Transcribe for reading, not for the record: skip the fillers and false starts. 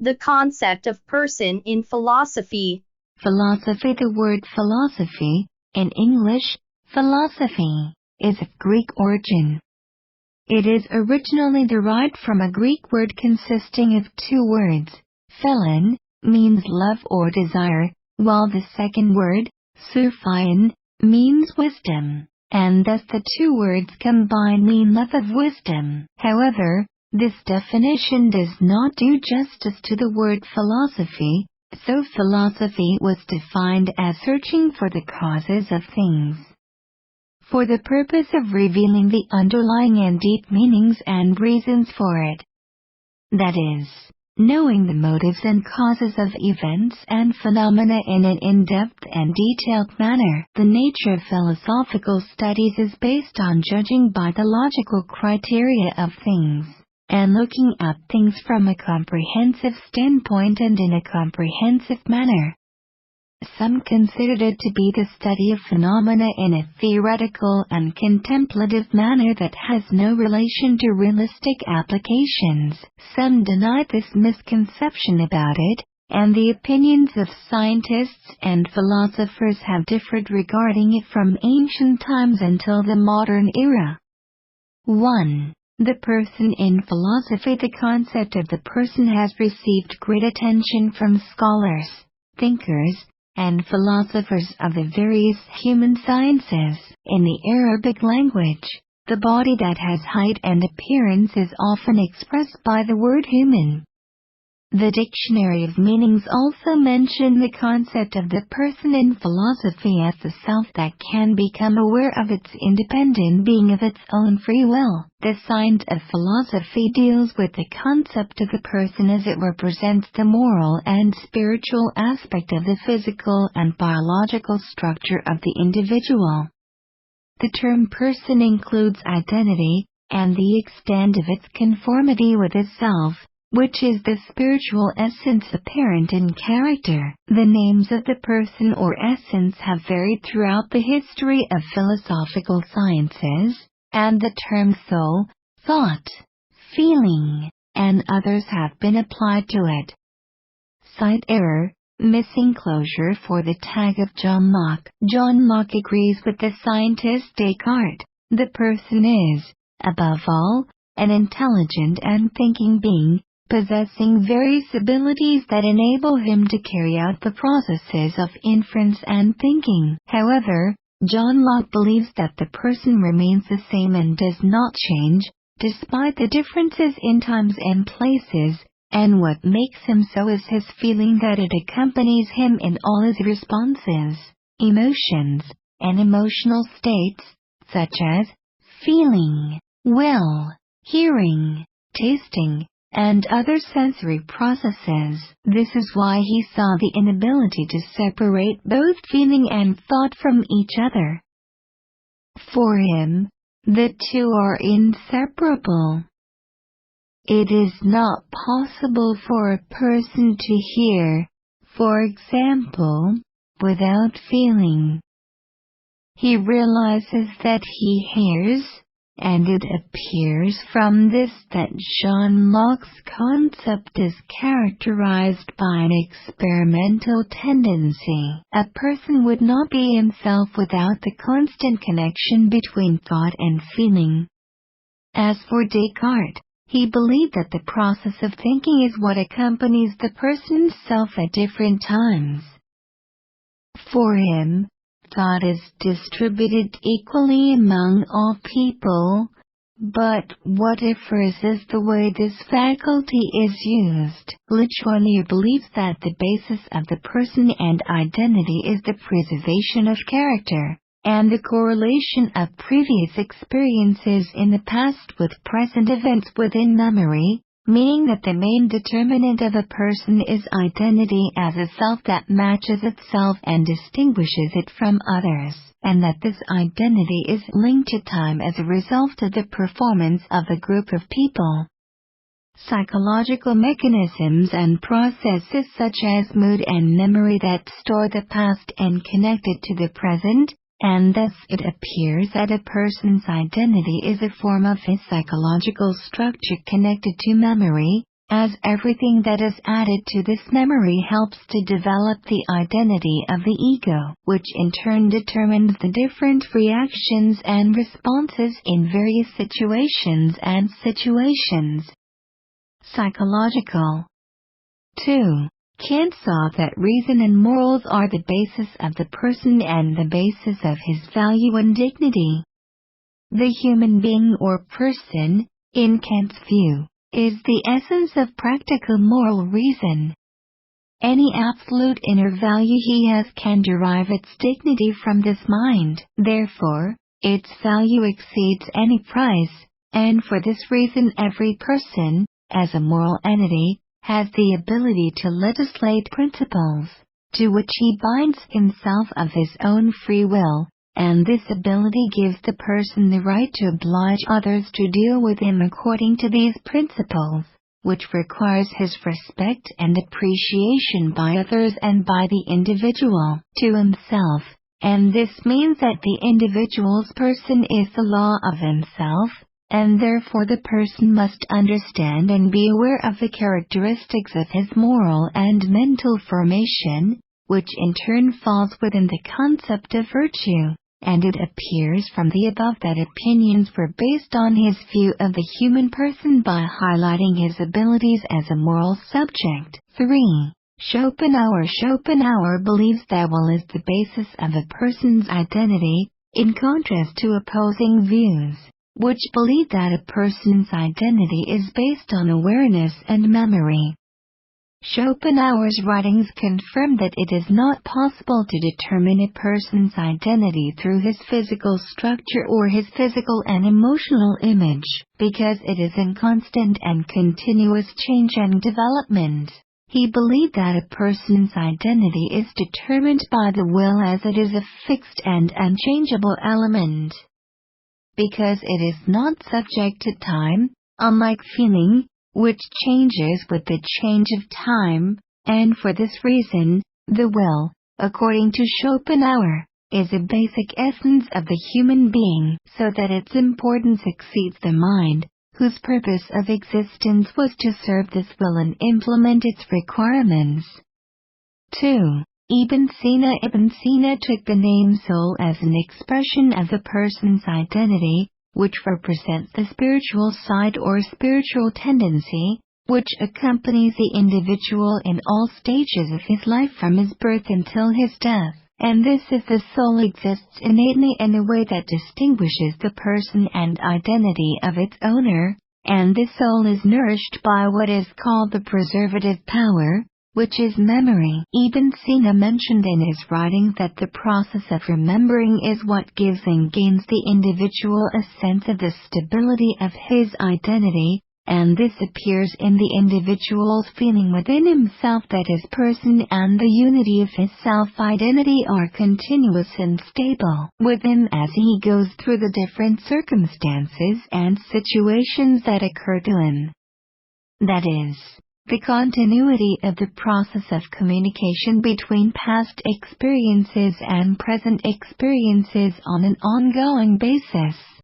The concept of person in philosophy. Philosophy. The word philosophy, in English, philosophy, is of Greek origin. It is originally derived from a Greek word consisting of two words. Philon means love or desire, while the second word, sophion, means wisdom, and thus the two words combined mean love of wisdom. However, this definition does not do justice to the word philosophy, so philosophy was defined as searching for the causes of things, for the purpose of revealing the underlying and deep meanings and reasons for it. That is, knowing the motives and causes of events and phenomena in an in-depth and detailed manner. The nature of philosophical studies is based on judging by the logical criteria of things, and looking at things from a comprehensive standpoint and in a comprehensive manner. Some considered it to be the study of phenomena in a theoretical and contemplative manner that has no relation to realistic applications. Some denied this misconception about it, and the opinions of scientists and philosophers have differed regarding it from ancient times until the modern era. 1. The person in philosophy. The concept of the person has received great attention from scholars, thinkers, and philosophers of the various human sciences. In the Arabic language, the body that has height and appearance is often expressed by the word human. The Dictionary of Meanings also mention the concept of the person in philosophy as the self that can become aware of its independent being of its own free will. The science of philosophy deals with the concept of the person as it represents the moral and spiritual aspect of the physical and biological structure of the individual. The term person includes identity, and the extent of its conformity with itself, which is the spiritual essence apparent in character. The names of the person or essence have varied throughout the history of philosophical sciences, and the terms soul, thought, feeling, and others have been applied to it. Site error, missing closure for the tag of John Locke. John Locke agrees with the scientist Descartes. The person is, above all, an intelligent and thinking being, possessing various abilities that enable him to carry out the processes of inference and thinking. However, John Locke believes that the person remains the same and does not change, despite the differences in times and places, and what makes him so is his feeling that it accompanies him in all his responses, emotions, and emotional states, such as feeling, will, hearing, tasting, and other sensory processes. This is why he saw the inability to separate both feeling and thought from each other. For him, the two are inseparable. It is not possible for a person to hear, for example, without feeling. He realizes that he hears, and it appears from this that John Locke's concept is characterized by an experimental tendency. A person would not be himself without the constant connection between thought and feeling. As for Descartes, he believed that the process of thinking is what accompanies the person's self at different times. For him, thought is distributed equally among all people, but what differs is the way this faculty is used. Literally believes that the basis of the person and identity is the preservation of character, and the correlation of previous experiences in the past with present events within memory, meaning that the main determinant of a person is identity as a self that matches itself and distinguishes it from others, and that this identity is linked to time as a result of the performance of a group of people. Psychological mechanisms and processes such as mood and memory that store the past and connect it to the present, and thus it appears that a person's identity is a form of his psychological structure connected to memory, as everything that is added to this memory helps to develop the identity of the ego, which in turn determines the different reactions and responses in various situations and situations. Psychological. 2. Kant saw that reason and morals are the basis of the person and the basis of his value and dignity. The human being or person, in Kant's view, is the essence of practical moral reason. Any absolute inner value he has can derive its dignity from this mind. Therefore, its value exceeds any price, and for this reason every person, as a moral entity, has the ability to legislate principles, to which he binds himself of his own free will, and this ability gives the person the right to oblige others to deal with him according to these principles, which requires his respect and appreciation by others and by the individual to himself, and this means that the individual's person is the law of himself, and therefore the person must understand and be aware of the characteristics of his moral and mental formation, which in turn falls within the concept of virtue, and it appears from the above that opinions were based on his view of the human person by highlighting his abilities as a moral subject. 3. Schopenhauer believes that will is the basis of a person's identity, in contrast to opposing views, which believe that a person's identity is based on awareness and memory. Schopenhauer's writings confirm that it is not possible to determine a person's identity through his physical structure or his physical and emotional image, because it is in constant and continuous change and development. He believed that a person's identity is determined by the will as it is a fixed and unchangeable element, because it is not subject to time, unlike feeling, which changes with the change of time, and for this reason, the will, according to Schopenhauer, is a basic essence of the human being, so that its importance exceeds the mind, whose purpose of existence was to serve this will and implement its requirements. 2. Ibn Sina took the name soul as an expression of the person's identity, which represents the spiritual side or spiritual tendency, which accompanies the individual in all stages of his life from his birth until his death, and this is the soul exists innately in a way that distinguishes the person and identity of its owner, and this soul is nourished by what is called the preservative power, which is memory. Ibn Sina mentioned in his writing that the process of remembering is what gives and gains the individual a sense of the stability of his identity, and this appears in the individual's feeling within himself that his person and the unity of his self-identity are continuous and stable with him as he goes through the different circumstances and situations that occur to him. That is, the continuity of the process of communication between past experiences and present experiences on an ongoing basis.